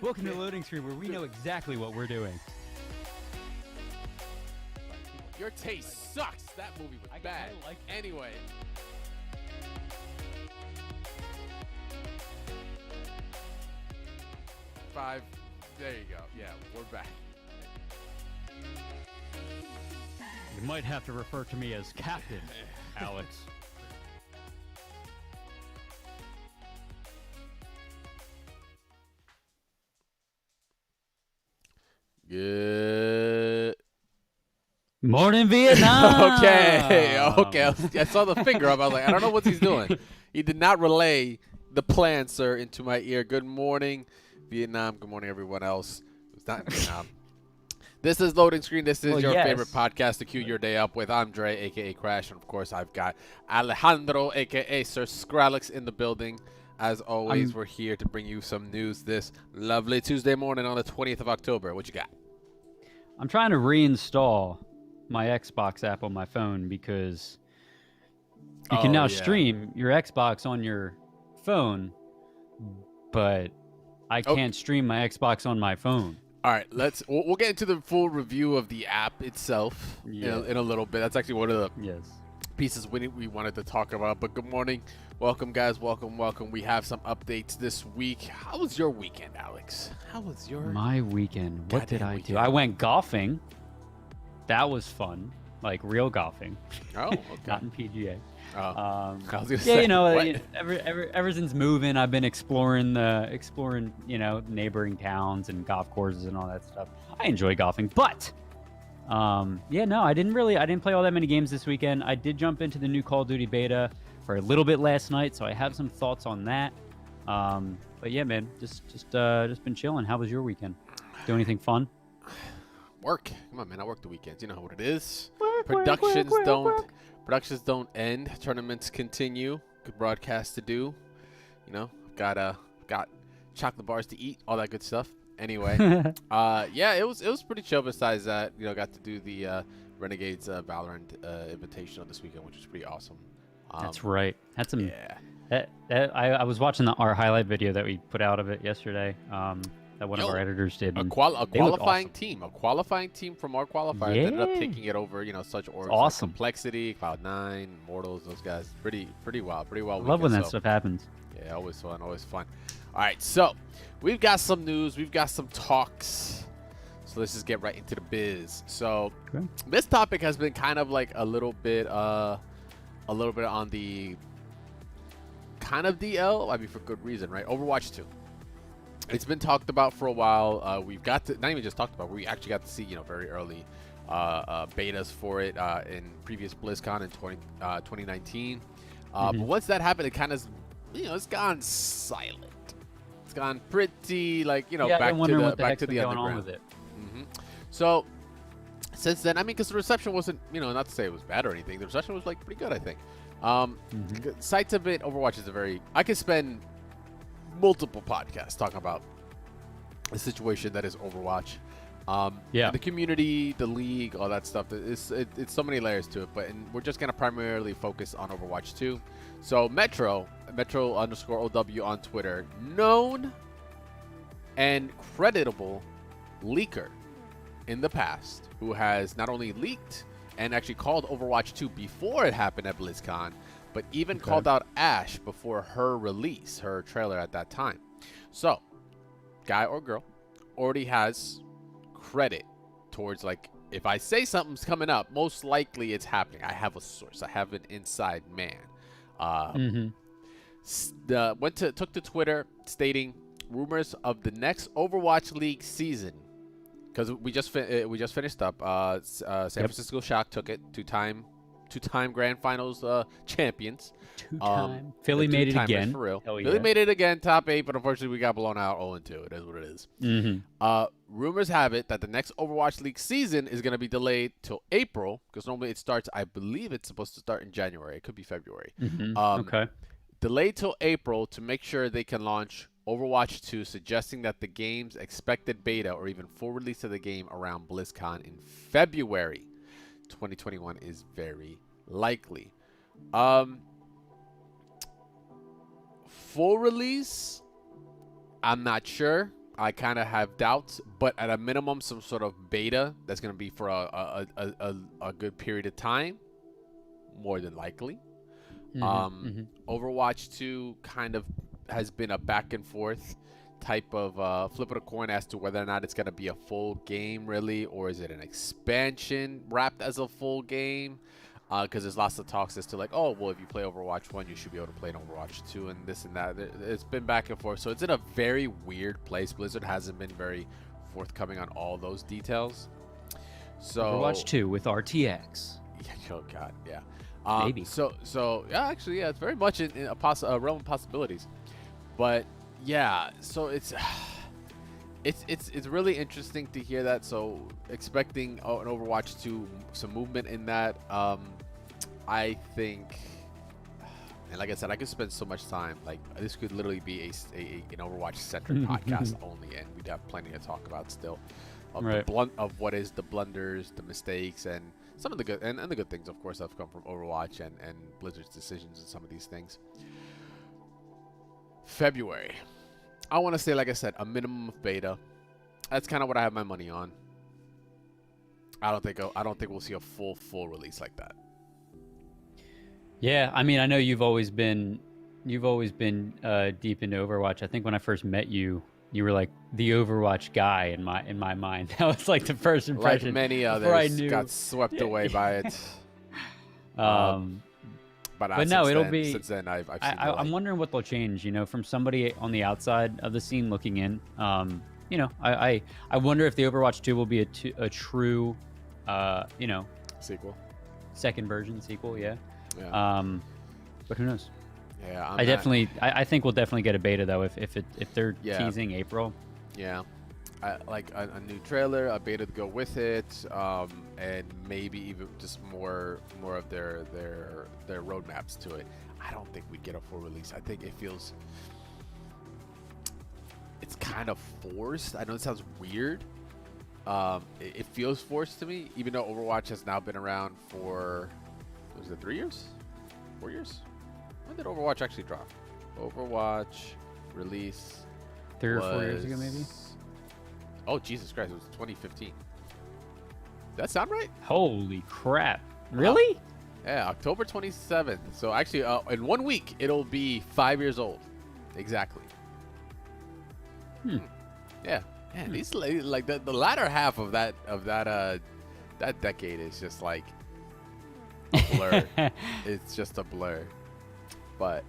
Welcome to Loading Screen, where we know exactly what we're doing. Your taste sucks. That movie was bad. Like anyway. Five. There you go. Yeah, we're back. You might have to refer to me as Captain, Alex. Good morning, Vietnam. Okay. I saw the finger up. I was like, I don't know what he's doing. He did not relay the plan, sir, into my ear. Good morning, Vietnam. Good morning, everyone else who's not in Vietnam. This is Loading Screen. This is your favorite podcast to cue your day up with. I'm Dre, a.k.a. Crash. And, of course, I've got Alejandro, a.k.a. Sir Skrillex, in the building. As always, we're here to bring you some news this lovely Tuesday morning on the 20th of October. What you got? I'm trying to reinstall my Xbox app on my phone because you can now stream your Xbox on your phone, but I can't stream my Xbox on my phone. All right, we'll get into the full review of the app itself in a little bit. That's actually one of the pieces we wanted to talk about. But good morning. Welcome, guys. Welcome. We have some updates this week. How was your weekend, Alex? How was my weekend? What did I do? I went golfing. That was fun. Like real golfing. Oh, okay. Not in PGA. Oh. I was gonna say, you know, ever since moving, I've been exploring neighboring towns and golf courses and all that stuff. I enjoy golfing, but I didn't play all that many games this weekend. I did jump into the new Call of Duty beta for a little bit last night, so I have some thoughts on that. But yeah, man, just been chilling. How was your weekend? Do anything fun? Work. Come on, man. I work the weekends. You know what it is. Productions don't end. Tournaments continue. Good broadcast to do. You know, got chocolate bars to eat. All that good stuff. Anyway, it was pretty chill. Besides that, got to do the Renegades Valorant Invitational this weekend, which was pretty awesome. That's right. Had some. Yeah. I was watching our highlight video that we put out of it yesterday. That one of our editors did. A qualifying team from our qualifier that ended up taking it over. Such orgs. Awesome. Like Complexity, Cloud9, Mortals. Those guys. Pretty wild. Love when that stuff happens. Yeah, always fun. All right, so we've got some news. We've got some talks. So let's just get right into the biz. So this topic has been kind of like a little bit on the kind of DL. I mean, for good reason, right? Overwatch 2. It's been talked about for a while. We've got to, not even just talked about, we actually got to see, very early betas for it in previous BlizzCon in 2019. But once that happened, it kind of, it's gone silent. It's gone pretty, back to the underground. On with it. So since then, I mean, because the reception wasn't, not to say it was bad or anything. The reception was like pretty good, I think. Sites of it, Overwatch is I could spend multiple podcasts talking about the situation that is Overwatch. The community, the league, all that stuff. It's so many layers to it, we're just gonna primarily focus on Overwatch 2. So Metro _OW on Twitter, known and creditable leaker in the past, who has not only leaked and actually called Overwatch 2 before it happened at BlizzCon, but even called out Ash before her release, her trailer at that time. So, guy or girl already has credit towards, like, if I say something's coming up, most likely it's happening. I have a source. I have an inside man. Took to Twitter stating rumors of the next Overwatch League season, because we just finished up. San Francisco Shock took it, two-time Grand Finals champions. Two-time. Philly made it again. For real. Hell yeah. Philly made it again, top 8, but unfortunately we got blown out 0-2. It is what it is. Rumors have it that the next Overwatch League season is going to be delayed till April, because normally it starts, I believe it's supposed to start in January. It could be February. Delayed till April to make sure they can launch Overwatch 2, suggesting that the game's expected beta or even full release of the game around BlizzCon in February 2021 is very likely. Full release, I'm not sure. I kind of have doubts, but at a minimum, some sort of beta that's going to be for a good period of time, more than likely. Overwatch 2 kind of has been a back and forth type of flip of a coin as to whether or not it's going to be a full game, really, or is it an expansion wrapped as a full game? Because there's lots of talks as to, like, oh, well, if you play Overwatch 1, you should be able to play in Overwatch 2 and this and that. It's been back and forth. So it's in a very weird place. Blizzard hasn't been very forthcoming on all those details. So Overwatch 2 with RTX. Oh, God, yeah. Maybe. So yeah, actually, yeah, it's very much in a realm of possibilities. But, yeah, so it's really interesting to hear that. So expecting an Overwatch 2, some movement in that. I think, and like I said, I could spend so much time. Like, this could literally be an Overwatch-centric podcast only, and we'd have plenty to talk about still. Of what is the blunders, the mistakes, and some of the good and the good things, of course, have come from Overwatch and Blizzard's decisions and some of these things. February, I want to say, like I said, a minimum of beta. That's kind of what I have my money on. I don't think we'll see a full release like that. Yeah, I mean, I know you've always been deep into Overwatch. I think when I first met you, you were like the Overwatch guy in my mind. That was like the first impression. Like many others, got swept away by it. But no, it'll be. Since then, I've seen I'm wondering what they'll change. From somebody on the outside of the scene looking in. I wonder if the Overwatch 2 will be a true, sequel, second version sequel. Yeah. But who knows? Yeah. I think we'll definitely get a beta though if they're teasing April. Yeah. Like a new trailer, a beta to go with it, and maybe even just more of their roadmaps to it. I don't think we get a full release. I think it's kind of forced. I know it sounds weird. It feels forced to me, even though Overwatch has now been around for, was it 3 years? 4 years? When did Overwatch actually drop? Overwatch release 3 or 4 years ago, maybe. Oh, Jesus Christ. It was 2015. Does that sound right? Holy crap. Really? Yeah, October 27th. So actually, in 1 week, it'll be 5 years old. Exactly. Yeah. Man, these like the latter half of that decade is just like a blur. It's just a blur. But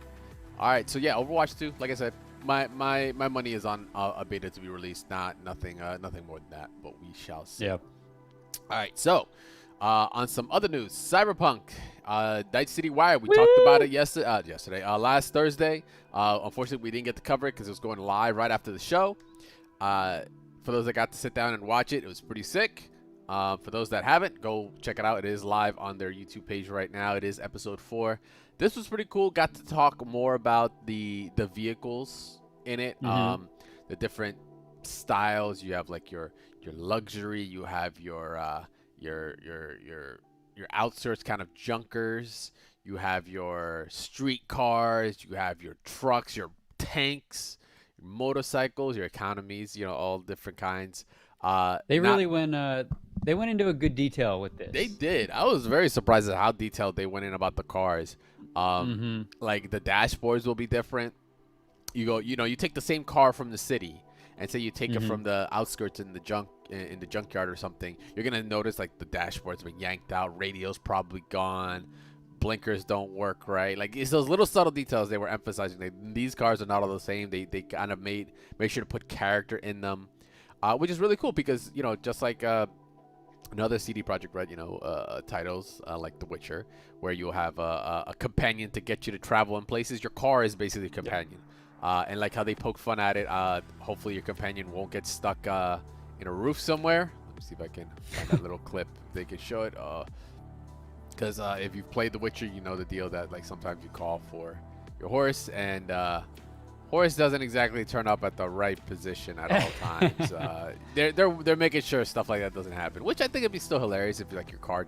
all right, so yeah, Overwatch 2, like I said, my money is on a beta to be released, nothing more than that, but we shall see. Yeah. All right, so on some other news, Cyberpunk, Night City Wire, we talked about it last Thursday. Unfortunately, we didn't get to cover it because it was going live right after the show. For those that got to sit down and watch it, it was pretty sick. For those that haven't, go check it out. It is live on their YouTube page right now. It is episode 4. This was pretty cool. Got to talk more about the vehicles in it, the different styles. You have like your luxury. You have your outskirts kind of junkers. You have your street cars. You have your trucks, your tanks, your motorcycles, your economies. All different kinds. They really went into a good detail with this. They did. I was very surprised at how detailed they went in about the cars. Like the dashboards will be different. You take the same car from the city, and say you take it from the outskirts in the junkyard or something. You're gonna notice like the dashboard's been yanked out, radio's probably gone, blinkers don't work right. Like it's those little subtle details they were emphasizing. These cars are not all the same. They kind of made sure to put character in them, which is really cool because just like another CD Projekt Red titles like The Witcher, where you'll have a companion to get you to travel in places. Your car is basically a companion. And like how they poke fun at it, hopefully your companion won't get stuck in a roof somewhere. Let me see if I can find that little clip. If they can show it. Because if you've played The Witcher, you know the deal that like sometimes you call for your horse, and horse doesn't exactly turn up at the right position at all times. They're making sure stuff like that doesn't happen, which I think it'd be still hilarious if like your car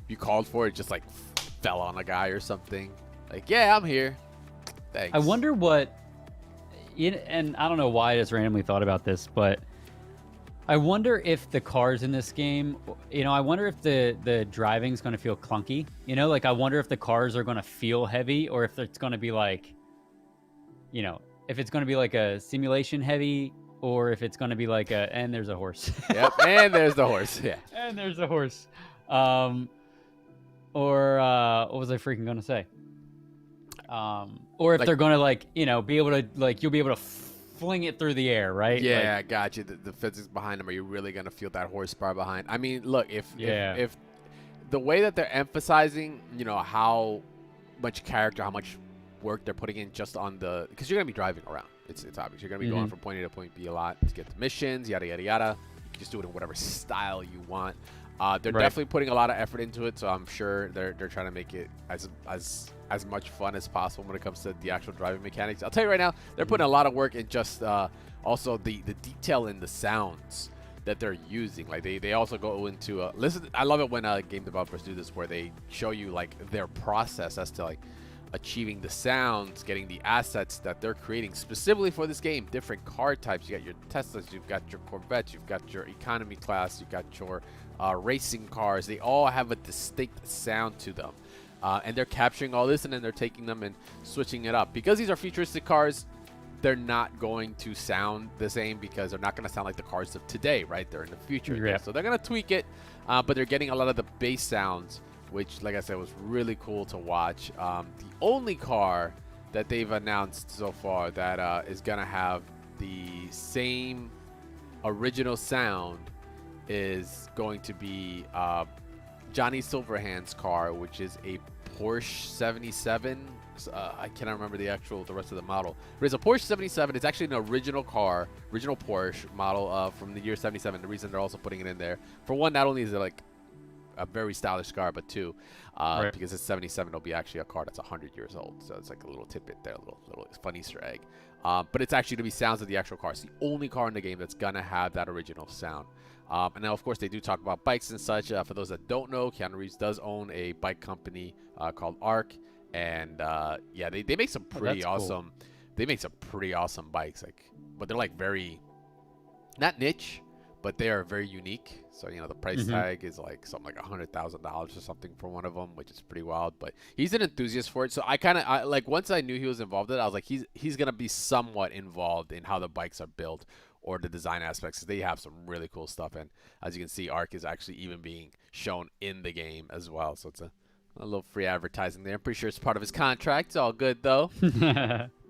you called for it, just like fell on a guy or something. Like, yeah, I'm here. Thanks. I wonder and I don't know why I just randomly thought about this, but I wonder if the cars in this game, I wonder if the driving's going to feel clunky. Like I wonder if the cars are going to feel heavy, or if it's going to be like, if it's going to be like a simulation heavy, or if it's going to be like and there's a horse. Yep, and there's the horse. Yeah. And there's a horse. Or what was I freaking going to say? Or if they're going to be able to you'll be able to fling it through the air, right? Yeah, I got you. The physics behind them, are you really going to feel that horsepower behind? I mean, look, if the way that they're emphasizing, how much character, how much work they're putting in just on because you're going to be driving around. It's obvious. You're going to be going from point A to point B a lot to get the missions, yada, yada, yada. You can just do it in whatever style you want. They're definitely putting a lot of effort into it, so I'm sure they're trying to make it as much fun as possible when it comes to the actual driving mechanics. I'll tell you right now, they're putting a lot of work in just also the detail in the sounds that they're using. Like they also go into listen. I love it when game developers do this, where they show you like their process as to like achieving the sounds, getting the assets that they're creating specifically for this game. Different car types. You got your Teslas, you've got your Corvettes, you've got your economy class, you've got your racing cars. They all have a distinct sound to them. And they're capturing all this, and then they're taking them and switching it up. Because these are futuristic cars, they're not going to sound the same, because they're not going to sound like the cars of today, right? They're in the future. Yeah. So they're going to tweak it, but they're getting a lot of the bass sounds, which, like I said, was really cool to watch. The only car that they've announced so far that is going to have the same original sound is going to be Johnny Silverhand's car, which is a Porsche 77. I cannot remember the rest of the model. But it's a Porsche 77. It's actually an original car, original Porsche model from the year 77. The reason they're also putting it in there, for one, not only is it like a very stylish car, but two, because it's 77, it'll be actually a car that's 100 years old. So it's like a little tidbit there, a little fun Easter egg. But it's actually to be sounds of the actual car. It's the only car in the game that's gonna have that original sound. And now, of course, they do talk about bikes and such. For those that don't know, Keanu Reeves does own a bike company called Arc, and yeah, they make some pretty awesome. Cool. They make some pretty awesome bikes, but they're like very not niche, but they are very unique. So the price tag is like something like $100,000 or something for one of them, which is pretty wild. But he's an enthusiast for it, so I like once I knew he was involved in it, I was like, he's gonna be somewhat involved in how the bikes are built, or the design aspects. They have some really cool stuff, and as you can see, Arc is actually even being shown in the game as well. So it's a little free advertising there. I'm pretty sure it's part of his contract. It's all good though.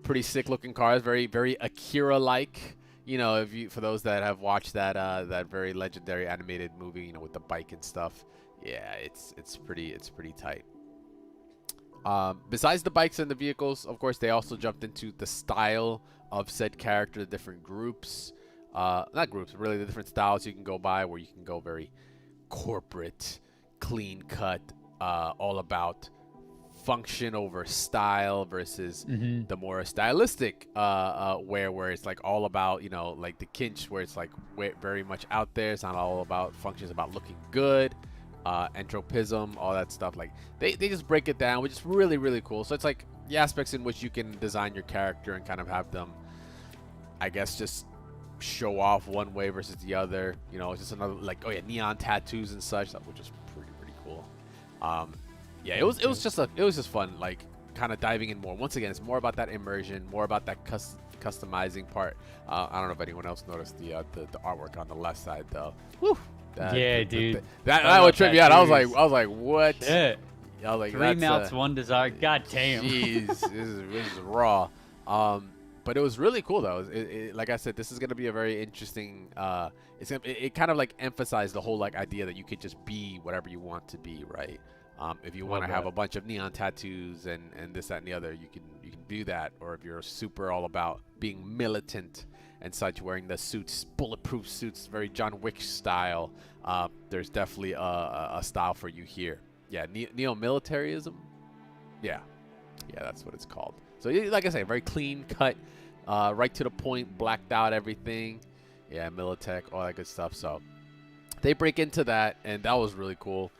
Pretty sick looking cars, very very Akira-like. For those that have watched that very legendary animated movie, with the bike and stuff, yeah, it's pretty tight. Besides the bikes and the vehicles, of course, they also jumped into the style of said character, the different groups. Not groups, really the different styles you can go by, where you can go very corporate, clean cut, all about function over style versus the more stylistic where it's like all about, you know, like the Kinch, where it's like very much out there. It's not all about functions, about looking good, entropism, all that stuff. Like they just break it down, which is really, really cool. So it's like the aspects in which you can design your character and kind of have them, I guess, just show off one way versus the other. You know, it's just another, like, oh yeah, neon tattoos and such, which is pretty cool. Yeah, it was just fun, like kind of diving in more. Once again, it's more about that immersion, more about that customizing part. I don't know if anyone else noticed the artwork on the left side though. Woo! Dude. That would trip me out. I was like, what? Shit. I was like, 3 mouths, 1 desire. God damn. Jeez, this is raw. But it was really cool though. Like I said, this is gonna be a very interesting. It kind of like emphasized the whole like idea that you could just be whatever you want to be, right? If you want to have a bunch of neon tattoos and this, that, and the other, you can do that. Or if you're super all about being militant and such, wearing the suits, bulletproof suits, very John Wick style, there's definitely a style for you here. Yeah, neo-militarism. Yeah, that's what it's called. So like I say, very clean cut, right to the point, blacked out everything. Yeah, Militech, all that good stuff. So they break into that, and that was really cool.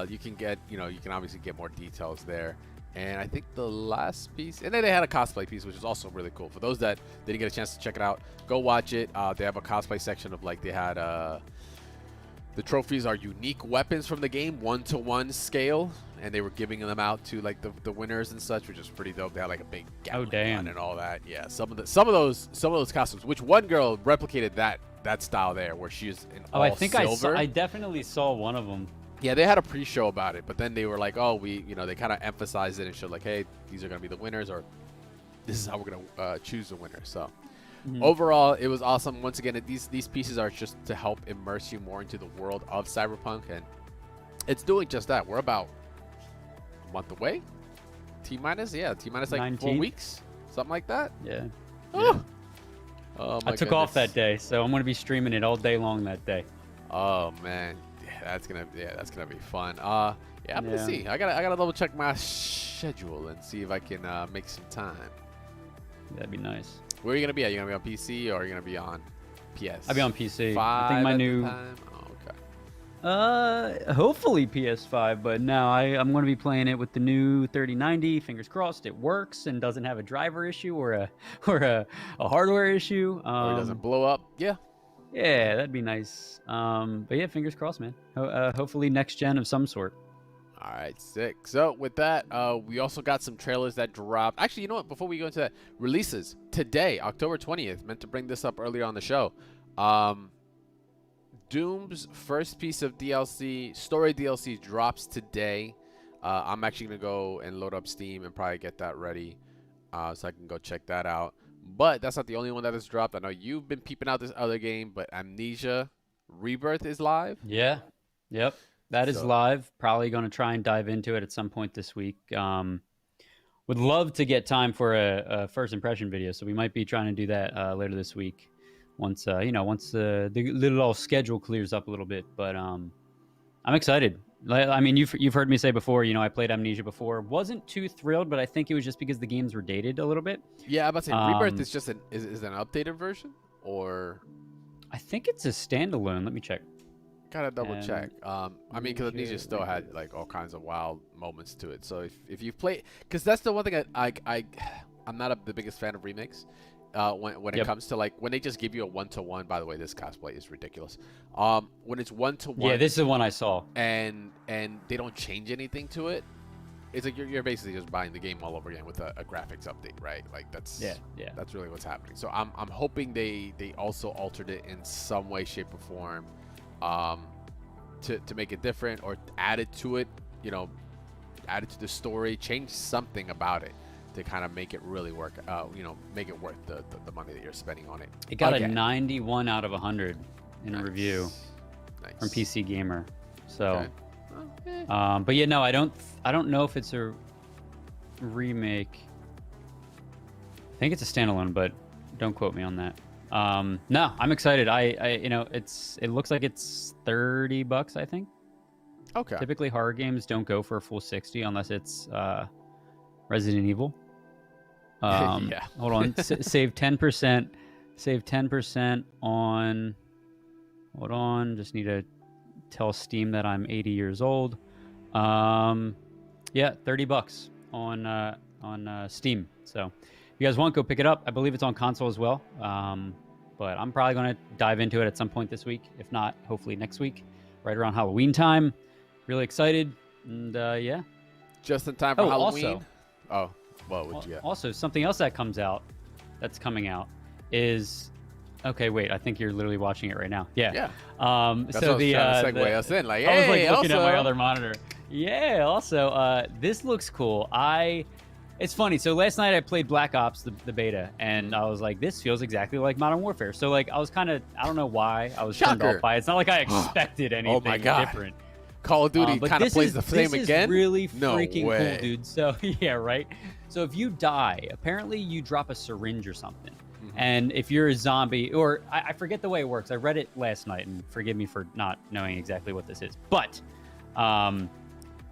You can obviously get more details there. And I think the last piece, and then they had a cosplay piece, which is also really cool. For those that didn't get a chance to check it out, go watch it. They have a cosplay section of, like, they had the trophies are unique weapons from the game, 1-to-1 scale, and they were giving them out to like the winners and such, which is pretty dope. They had like a big gun and all that. Yeah, some of those costumes. Which one girl replicated that style there, where she's in all silver. I definitely saw one of them. Yeah, they had a pre-show about it, but then they were like, oh, they kind of emphasized it and showed like, hey, these are going to be the winners, or this is how we're going to choose the winner. So overall, it was awesome. Once again, these pieces are just to help immerse you more into the world of Cyberpunk, and it's doing just that. We're about a month away. T-minus like 19th. 4 weeks, something like that. Yeah. Oh, my I took off that day, so I'm going to be streaming it all day long that day. Oh man. That's gonna be fun. I'm gonna see. I gotta double check my schedule and see if I can make some time. That'd be nice. Where are you gonna be? Are you gonna be on PC or are you gonna be on PS? I'll be on PC. I think my new. Hopefully PS5, but no, I'm going to be playing it with the new 3090. Fingers crossed it works and doesn't have a driver issue or a hardware issue. Or it doesn't blow up. Yeah. Yeah, that'd be nice. But yeah, fingers crossed, man. Hopefully next gen of some sort. All right, sick. So with that, we also got some trailers that dropped. Actually, you know what? Before we go into that, releases today, October 20th. Meant to bring this up earlier on the show. Doom's first piece of DLC, story DLC, drops today. I'm actually gonna go and load up Steam and probably get that ready, so I can go check that out. But that's not the only one that has dropped. I know you've been peeping out this other game, but Amnesia Rebirth is live. Yeah. Yep. That is live. Probably going to try and dive into it at some point this week. Would love to get time for a first impression video, so we might be trying to do that later this week once the little schedule clears up a little bit. But I'm excited. I mean, you've heard me say before, I played Amnesia before. Wasn't too thrilled, but I think it was just because the games were dated a little bit. Yeah, I'm about to say Rebirth is just an updated version, or I think it's a standalone. Let me check. Gotta double check. I mean, because Amnesia still had like all kinds of wild moments to it. So if you've played, because that's the one thing I'm not the biggest fan of remakes. When it comes to like when they just give you a 1-to-1. By the way, this cosplay is ridiculous. When it's 1-to-1. Yeah, this is the one I saw. And they don't change anything to it. It's like you're basically just buying the game all over again with a graphics update, right? Like that's really what's happening. So I'm hoping they also altered it in some way, shape, or form, to make it different or add it to it. Add it to the story, change something about it to kind of make it really work, make it worth the money that you're spending on it. It got a 91 out of 100 in a review from PC Gamer. So, but yeah, no, I don't know if it's a remake. I think it's a standalone, but don't quote me on that. No, I'm excited. You know, it looks like it's $30, I think. Okay. Typically, horror games don't go for a full 60 unless it's Resident Evil. Yeah. Hold on. Save 10%. Save 10% on. Hold on. Just need to tell Steam that I'm 80 years old. Yeah, $30 on Steam. So if you guys want, go pick it up. I believe it's on console as well. But I'm probably going to dive into it at some point this week. If not, hopefully next week, right around Halloween time. Really excited. And yeah. Just in time for Halloween. Also, what would you get? Also, something else that's coming out is. Okay, wait. I think you're literally watching it right now. Yeah. Yeah. That's so the segue us in. Like, hey, I was like looking also... at my other monitor. Yeah. Also, this looks cool. It's funny. So last night I played Black Ops, the beta, and I was like, this feels exactly like Modern Warfare. So like, I was kind of, I don't know why I was turned off by it. It's not like I expected anything different. Call of Duty kind of plays the same again. This is really freaking cool, dude. So yeah, right. So if you die, apparently you drop a syringe or something. And if you're a zombie, or I forget the way it works. I read it last night, and forgive me for not knowing exactly what this is. But,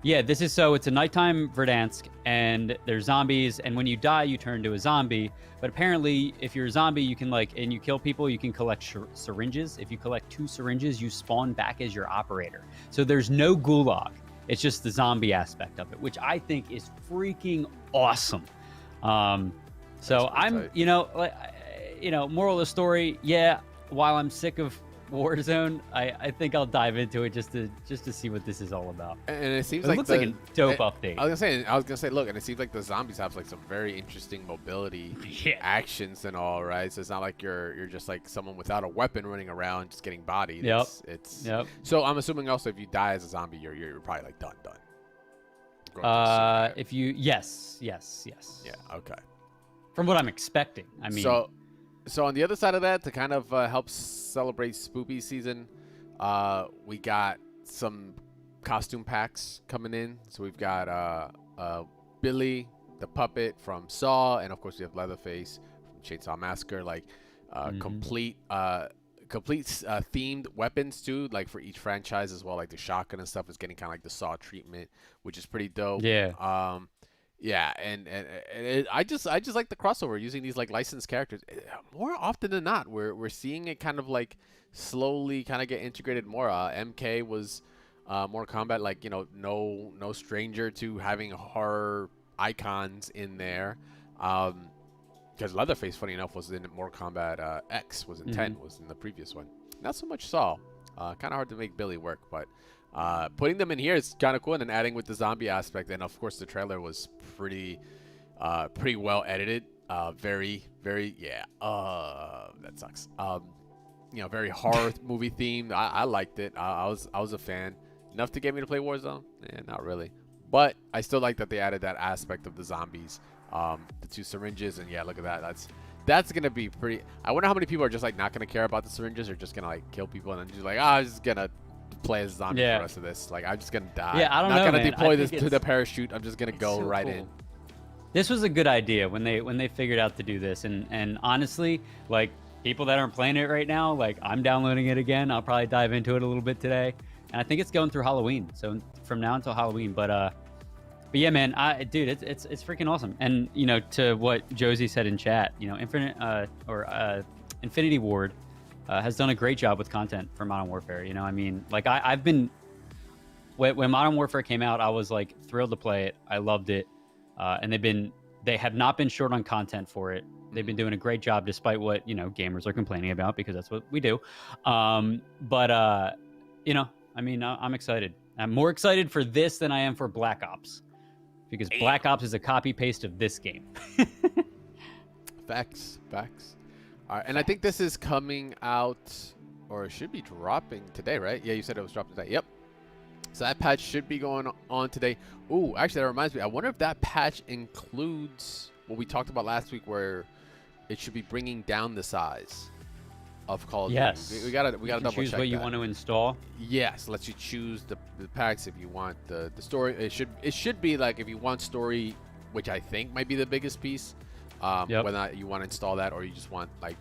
yeah, it's a nighttime Verdansk, and there's zombies, and when you die, you turn into a zombie. But apparently, if you're a zombie, you can, and you kill people, you can collect syringes. If you collect 2 syringes, you spawn back as your operator. So there's no gulag. It's just the zombie aspect of it, which I think is freaking awesome. So I'm, moral of the story, yeah, while I'm sick of Warzone, I think I'll dive into it just to see what this is all about. And it seems looks like a dope update. I was gonna say, look, and it seems like the zombies have like some very interesting mobility actions and all, right? So it's not like you're just like someone without a weapon running around just getting bodied. Yep. So I'm assuming also if you die as a zombie, you're probably like done. If you yes. Yeah. Okay. From what I'm expecting, I mean. So on the other side of that, to kind of help celebrate Spoopy season, we got some costume packs coming in. So we've got Billy, the puppet from Saw, and of course we have Leatherface from Chainsaw Massacre. Like complete themed weapons too, like for each franchise as well. Like the shotgun and stuff is getting kind of like the Saw treatment, which is pretty dope. Yeah. Yeah, and I just like the crossover using these like licensed characters. More often than not, we're seeing it kind of like slowly kind of get integrated more. MK was Mortal Kombat, like, no stranger to having horror icons in there. Because Leatherface, funny enough, was in Mortal Kombat X, was in 10, was in the previous one. Not so much Saw. Kind of hard to make Billy work, but putting them in here is kind of cool, and then adding with the zombie aspect. And of course the trailer was pretty well edited, very that sucks, very horror movie themed. I liked it. I was a fan. Enough to get me to play Warzone? Not really, but I still like that they added that aspect of the zombies, the 2 syringes, and yeah, look at that. That's gonna be pretty. I wonder how many people are just like not gonna care about the syringes, or just gonna like kill people and then just like, I'm just gonna play as a zombie for the rest of this. Like, I'm just gonna die. Yeah, I don't know, not gonna man. deploy this to the parachute. I'm just gonna go so right cool. in. This was a good idea when they figured out to do this, and honestly, like, people that aren't playing it right now, like, I'm downloading it again. I'll probably dive into it a little bit today, and I think it's going through Halloween. So from now until Halloween, but yeah, man, dude, it's freaking awesome. And to what Josie said in chat, Infinity Ward has done a great job with content for Modern Warfare. I mean, like, I've been when Modern Warfare came out, I was like thrilled to play it. I loved it, and they have not been short on content for it. They've been doing a great job despite what gamers are complaining about, because that's what we do. But I mean, I'm excited. I'm more excited for this than I am for Black Ops, because Black Ops is a copy paste of this game. Facts. All right, and I think this is coming out, or it should be dropping today, right? Yeah, you said it was dropping today. Yep. So that patch should be going on today. Ooh, actually, that reminds me. I wonder if that patch includes what we talked about last week, where it should be bringing down the size of Call of Duty. Yes. We gotta double check choose what you want to install. Yes, lets you choose the packs if you want the story. It should be like if you want story, which I think might be the biggest piece. Whether or not you want to install that, or you just want like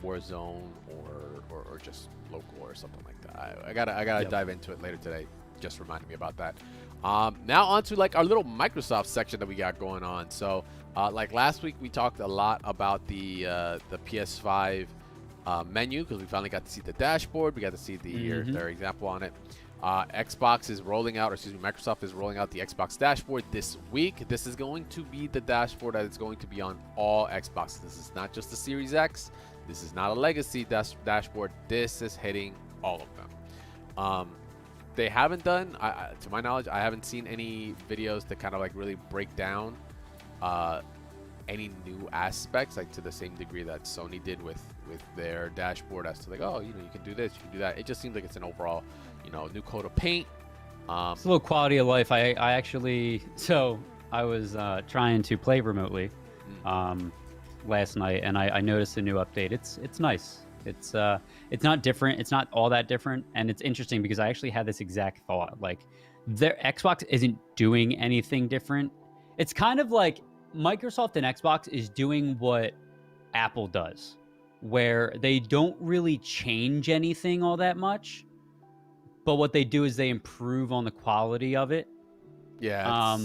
Warzone or just local or something like that. I gotta dive into it later today. Just reminded me about that. Now on to like our little Microsoft section that we got going on. So like last week we talked a lot about the PS5 menu, because we finally got to see the dashboard. We got to see their example on it. Xbox is rolling out, or excuse me, Microsoft is rolling out the Xbox dashboard this week. This is going to be the dashboard that is going to be on all Xboxes. This is not just the Series X. This is not a legacy dashboard. This is hitting all of them. They haven't done, to my knowledge, I haven't seen any videos that kind of like really break down any new aspects, like to the same degree that Sony did with their dashboard, as to like, oh, you can do this, you can do that. It just seems like it's an overall, new coat of paint. It's a little quality of life. I actually, so I was trying to play remotely last night, and I noticed a new update. It's nice. It's not different. It's not all that different, and it's interesting because I actually had this exact thought. Like, their Xbox isn't doing anything different. It's kind of like Microsoft and Xbox is doing what Apple does, where they don't really change anything all that much, but what they do is they improve on the quality of it. Yeah.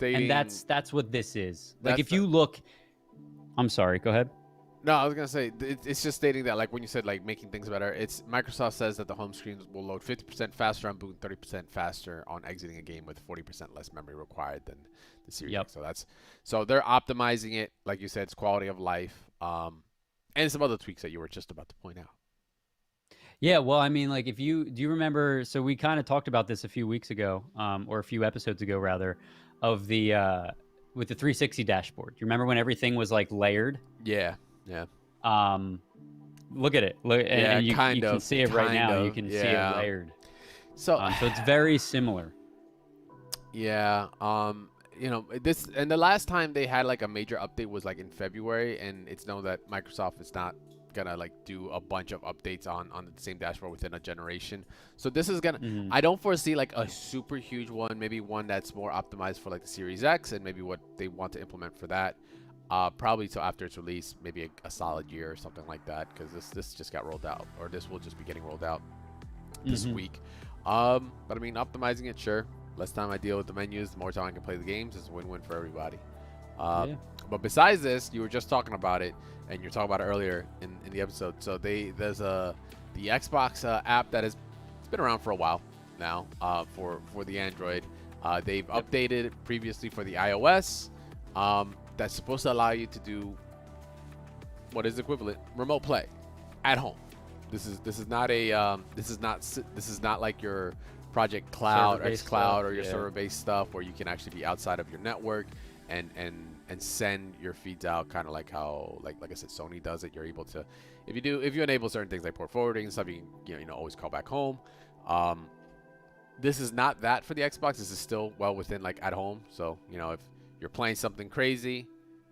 And that's what this is. Like, if you look, I'm sorry, go ahead. No, I was gonna say it's just stating that, like when you said like making things better, it's Microsoft says that the home screen will load 50% faster on boot, 30% faster on exiting a game, with 40% less memory required than the Series X. So they're optimizing it, like you said, it's quality of life, and some other tweaks that you were just about to point out. Yeah, well, I mean, like, do you remember? So we kind of talked about this a few weeks ago, or a few episodes ago rather, of the with the 360 dashboard. You remember when everything was like layered? Yeah. Yeah. Look at it. Look, and you can see it right now. You can see it layered. So it's very similar. Yeah. This, and the last time they had like a major update was like in February, and it's known that Microsoft is not gonna like do a bunch of updates on the same dashboard within a generation. So this is gonna I don't foresee like a super huge one, maybe one that's more optimized for like the Series X, and maybe what they want to implement for that. Probably till after its release, maybe a solid year or something like that, because this just got rolled out, or this will just be getting rolled out this week. But I mean, optimizing it, sure. Less time I deal with the menus, the more time I can play the games, is a win-win for everybody. But besides this, you were just talking about it, and you're talking about it earlier in the episode. So there's the Xbox app that it's been around for a while now, for the Android. They've updated it previously for the iOS. That's supposed to allow you to do what is equivalent remote play at home. This is not like your Project Cloud, xCloud, or your server-based stuff, where you can actually be outside of your network and send your feeds out, kind of like how like I said, Sony does it. You're able to, if you enable certain things like port forwarding and stuff, you can always call back home. This is not that for the Xbox. This is still well within like at home. So if you're playing something crazy,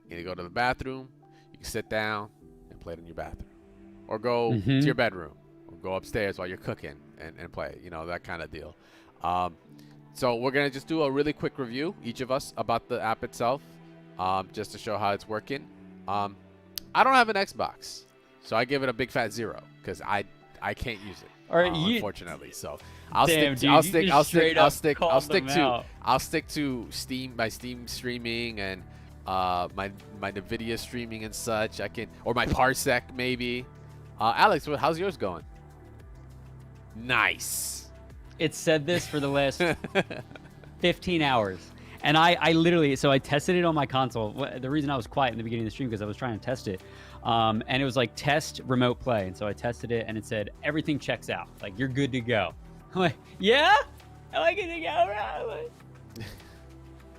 you go to the bathroom, you can sit down and play it in your bathroom, or go to your bedroom, or go upstairs while you're cooking and play, that kind of deal. So we're going to just do a really quick review, each of us, about the app itself, just to show how it's working. I don't have an Xbox, so I give it a big fat 0, because I can't use it. All right, unfortunately. So I'll stick to Steam, my Steam streaming, and my Nvidia streaming and such. I can, or my Parsec maybe. Alex, how's yours going? Nice. It said this for the last 15 hours. And I literally, so I tested it on my console. The reason I was quiet in the beginning of the stream, because I was trying to test it. And it was like, test remote play. And so I tested it, and it said, everything checks out. Like, you're good to go. I'm like, yeah? I like it to go around.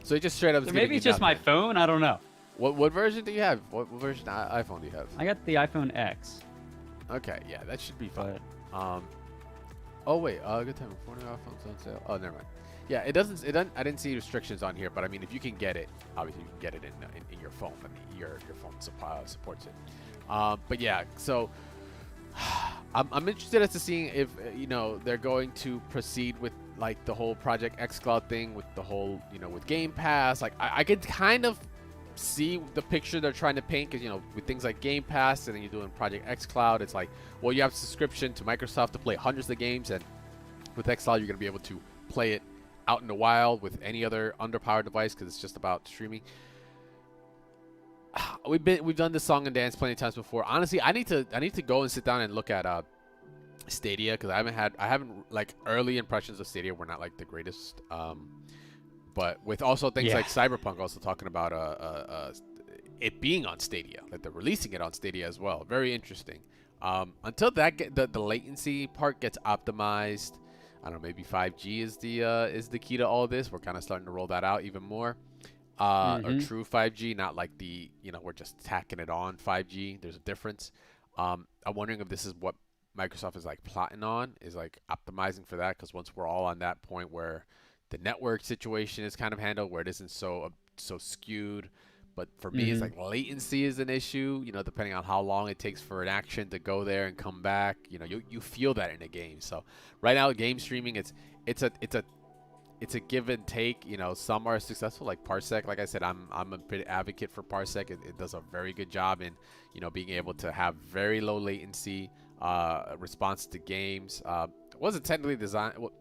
So it just straight up. So maybe it's just my phone. I don't know. What version do you have? What version of iPhone do you have? I got the iPhone X. Okay, yeah, that should be fine. Oh wait, good time. $40 iPhones on sale. Oh, never mind. Yeah, it doesn't. I didn't see restrictions on here, but I mean, if you can get it, obviously you can get it in your phone. I mean, your phone supports it. But yeah, so I'm interested as to seeing if they're going to proceed with like the whole Project xCloud thing, with the whole with Game Pass. Like I could kind of see the picture they're trying to paint, because with things like Game Pass and then you're doing Project xCloud, it's like, well, you have a subscription to Microsoft to play hundreds of games, and with xCloud you're going to be able to play it out in the wild with any other underpowered device, because it's just about streaming. We've done this song and dance plenty of times before. Honestly, I need to go and sit down and look at Stadia, because I haven't like, early impressions of Stadia were not like the greatest. But with also things like Cyberpunk, also talking about it being on Stadia, like they're releasing it on Stadia as well. Very interesting. Until the latency part gets optimized, I don't know, maybe 5G is the key to all this. We're kind of starting to roll that out even more. Or true 5G, not like the we're just tacking it on 5G. There's a difference. I'm wondering if this is what Microsoft is like plotting on, is like optimizing for that, because once we're all on that point where the network situation is kind of handled, where it isn't so skewed. But for me, it's like latency is an issue, depending on how long it takes for an action to go there and come back. You feel that in a game. So right now, game streaming, it's a give and take. Some are successful, like Parsec. Like I said, I'm a big advocate for Parsec. It does a very good job in being able to have very low latency response to games. It wasn't technically designed. Well,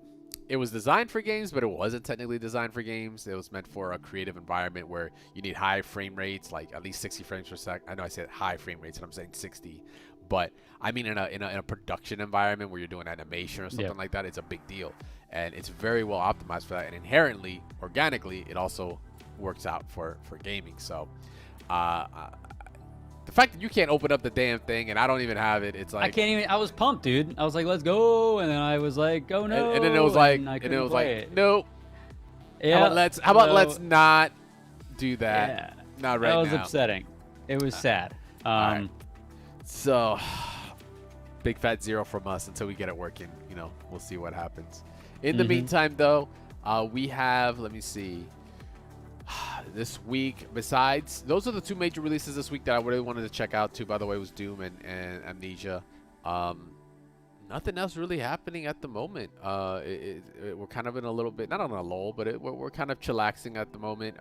it was designed for games, but it wasn't technically designed for games. It was meant for a creative environment where you need high frame rates, like at least 60 frames per second. I know I said high frame rates, and I'm saying 60, but I mean in a production environment where you're doing animation or something like that, it's a big deal, and it's very well optimized for that. And inherently, organically, it also works out for gaming. So, the fact that you can't open up the damn thing and I don't even have it, it's like, I can't even. I was pumped, dude. I was like, let's go, and then I was like, oh no, and then it was like, nope. Yeah. How about let's not do that. Yeah. Not right now. That was upsetting. It was sad. Right. So, big fat 0 from us until we get it working. We'll see what happens. In the meantime, though, we have, let me see. This week, besides those are the 2 major releases this week that I really wanted to check out too, by the way, was Doom and Amnesia. Nothing else really happening at the moment. We're kind of in a little bit, not on a lull, but we're kind of chillaxing at the moment.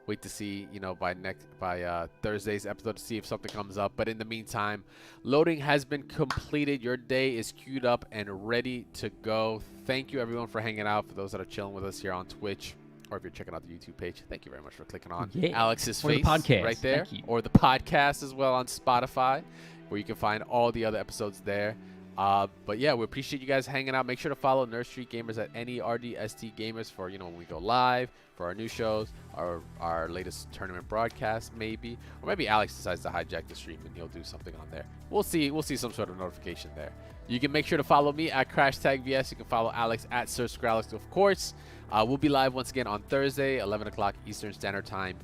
Wait to see, by Thursday's episode to see if something comes up. But in the meantime, loading has been completed. Your day is queued up and ready to go. Thank you everyone for hanging out. For those that are chilling with us here on Twitch, or if you're checking out the YouTube page, thank you very much for clicking on Alex's face the podcast right there, or the podcast as well on Spotify, where you can find all the other episodes there. But yeah, we appreciate you guys hanging out. Make sure to follow Nurse Street Gamers at NERDST Gamers for when we go live, for our new shows, our latest tournament broadcast, maybe, or maybe Alex decides to hijack the stream and he'll do something on there. We'll see some sort of notification there. You can make sure to follow me at CrashTagVS. You can follow Alex at SirScralex, of course. We'll be live once again on Thursday, 11 o'clock Eastern Standard Time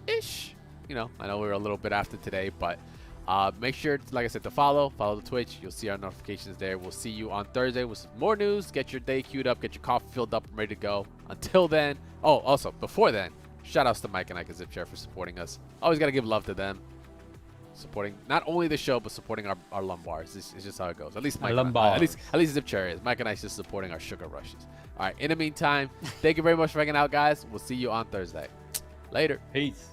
ish. I know we're a little bit after today, but make sure, like I said, to follow the Twitch. You'll see our notifications there. We'll see you on Thursday with some more news. Get your day queued up, get your coffee filled up and ready to go. Until then, also before then, shout outs to Mike and Ike Zipchair for supporting us. Always got to give love to them. Supporting not only the show, but supporting our lumbars. It's just how it goes. At least Mike, at least Zipchair is. Mike and I just supporting our sugar rushes. All right. In the meantime, thank you very much for hanging out, guys. We'll see you on Thursday. Later. Peace.